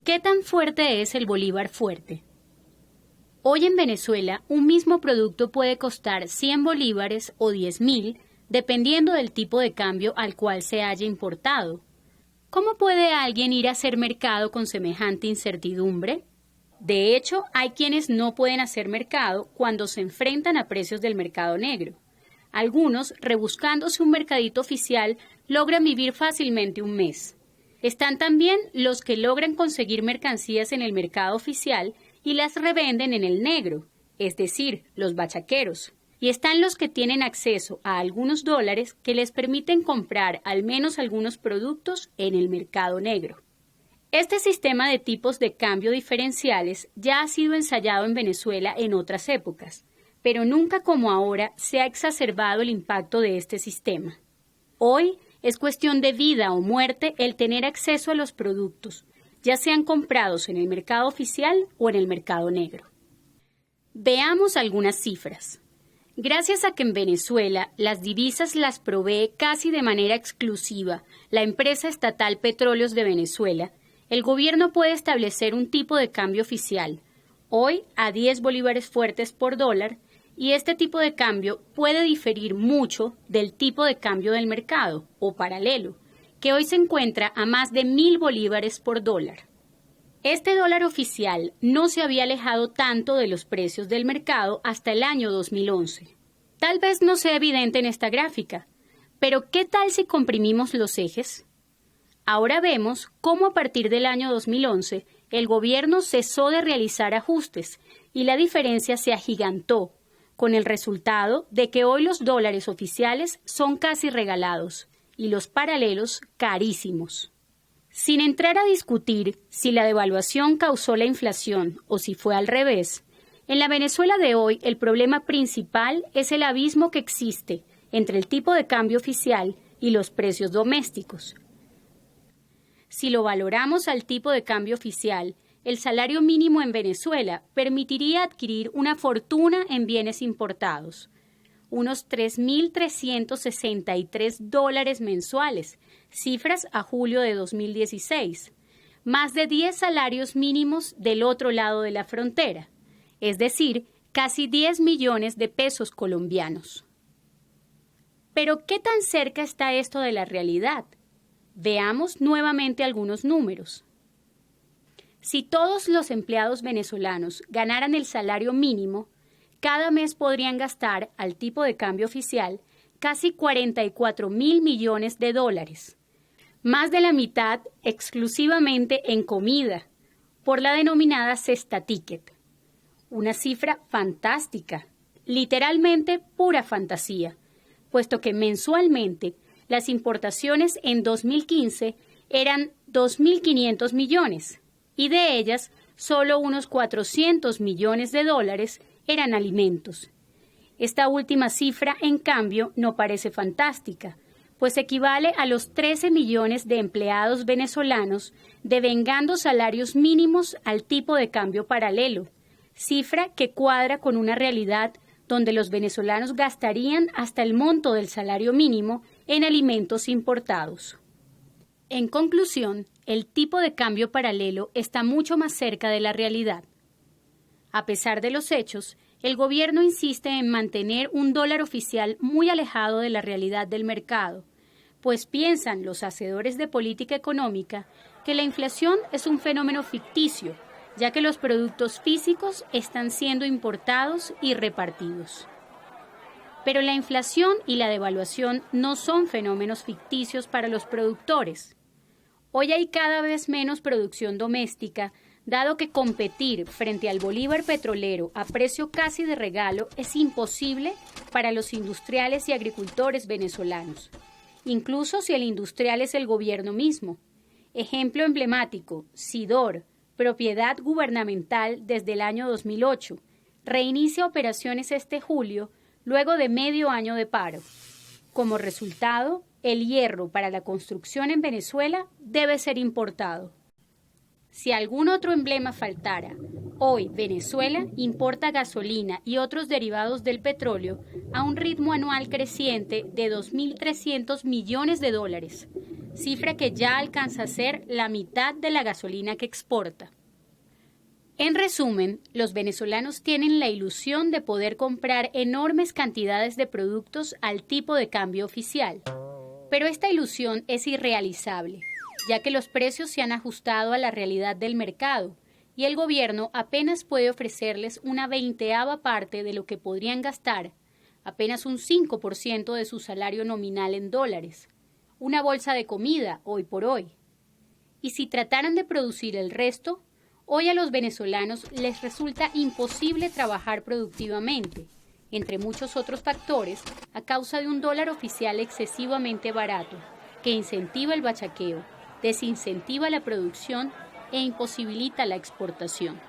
¿Qué tan fuerte es el bolívar fuerte? Hoy en Venezuela, un mismo producto puede costar 100 bolívares o 10.000, dependiendo del tipo de cambio al cual se haya importado. ¿Cómo puede alguien ir a hacer mercado con semejante incertidumbre? De hecho, hay quienes no pueden hacer mercado cuando se enfrentan a precios del mercado negro. Algunos, rebuscándose un mercadito oficial, logran vivir fácilmente un mes. Están también los que logran conseguir mercancías en el mercado oficial y las revenden en el negro, es decir, los bachaqueros. Y están los que tienen acceso a algunos dólares que les permiten comprar al menos algunos productos en el mercado negro. Este sistema de tipos de cambio diferenciales ya ha sido ensayado en Venezuela en otras épocas, pero nunca como ahora se ha exacerbado el impacto de este sistema. Hoy es cuestión de vida o muerte el tener acceso a los productos, ya sean comprados en el mercado oficial o en el mercado negro. Veamos algunas cifras. Gracias a que en Venezuela las divisas las provee casi de manera exclusiva la empresa estatal Petróleos de Venezuela, el gobierno puede establecer un tipo de cambio oficial, hoy a 10 bolívares fuertes por dólar, y este tipo de cambio puede diferir mucho del tipo de cambio del mercado, o paralelo, que hoy se encuentra a más de 1.000 bolívares por dólar. Este dólar oficial no se había alejado tanto de los precios del mercado hasta el año 2011. Tal vez no sea evidente en esta gráfica, pero ¿qué tal si comprimimos los ejes? Ahora vemos cómo a partir del año 2011 el gobierno cesó de realizar ajustes y la diferencia se agigantó, con el resultado de que hoy los dólares oficiales son casi regalados y los paralelos carísimos. Sin entrar a discutir si la devaluación causó la inflación o si fue al revés, en la Venezuela de hoy el problema principal es el abismo que existe entre el tipo de cambio oficial y los precios domésticos. Si lo valoramos al tipo de cambio oficial, el salario mínimo en Venezuela permitiría adquirir una fortuna en bienes importados, unos 3.363 dólares mensuales, cifras a julio de 2016, más de 10 salarios mínimos del otro lado de la frontera, es decir, casi 10 millones de pesos colombianos. Pero, ¿qué tan cerca está esto de la realidad? Veamos nuevamente algunos números. Si todos los empleados venezolanos ganaran el salario mínimo, cada mes podrían gastar, al tipo de cambio oficial, casi 44.000 millones de dólares, más de la mitad exclusivamente en comida, por la denominada cesta ticket. Una cifra fantástica, literalmente pura fantasía, puesto que mensualmente las importaciones en 2015 eran 2.500 millones y de ellas solo unos 400 millones de dólares eran alimentos. Esta última cifra, en cambio, no parece fantástica, pues equivale a los 13 millones de empleados venezolanos devengando salarios mínimos al tipo de cambio paralelo, cifra que cuadra con una realidad donde los venezolanos gastarían hasta el monto del salario mínimo en alimentos importados. En conclusión, el tipo de cambio paralelo está mucho más cerca de la realidad. A pesar de los hechos, el gobierno insiste en mantener un dólar oficial muy alejado de la realidad del mercado, pues piensan los hacedores de política económica que la inflación es un fenómeno ficticio, ya que los productos físicos están siendo importados y repartidos. Pero la inflación y la devaluación no son fenómenos ficticios para los productores. Hoy hay cada vez menos producción doméstica, dado que competir frente al bolívar petrolero a precio casi de regalo es imposible para los industriales y agricultores venezolanos, incluso si el industrial es el gobierno mismo. Ejemplo emblemático, Sidor, propiedad gubernamental desde el año 2008, reinicia operaciones este julio luego de medio año de paro. Como resultado, el hierro para la construcción en Venezuela debe ser importado. Si algún otro emblema faltara, hoy Venezuela importa gasolina y otros derivados del petróleo a un ritmo anual creciente de 2.300 millones de dólares, cifra que ya alcanza a ser la mitad de la gasolina que exporta. En resumen, los venezolanos tienen la ilusión de poder comprar enormes cantidades de productos al tipo de cambio oficial. Pero esta ilusión es irrealizable, ya que los precios se han ajustado a la realidad del mercado y el gobierno apenas puede ofrecerles una 20ª parte de lo que podrían gastar, apenas un 5% de su salario nominal en dólares, una bolsa de comida hoy por hoy. Y si trataran de producir el resto, hoy a los venezolanos les resulta imposible trabajar productivamente, entre muchos otros factores, a causa de un dólar oficial excesivamente barato, que incentiva el bachaqueo, desincentiva la producción e imposibilita la exportación.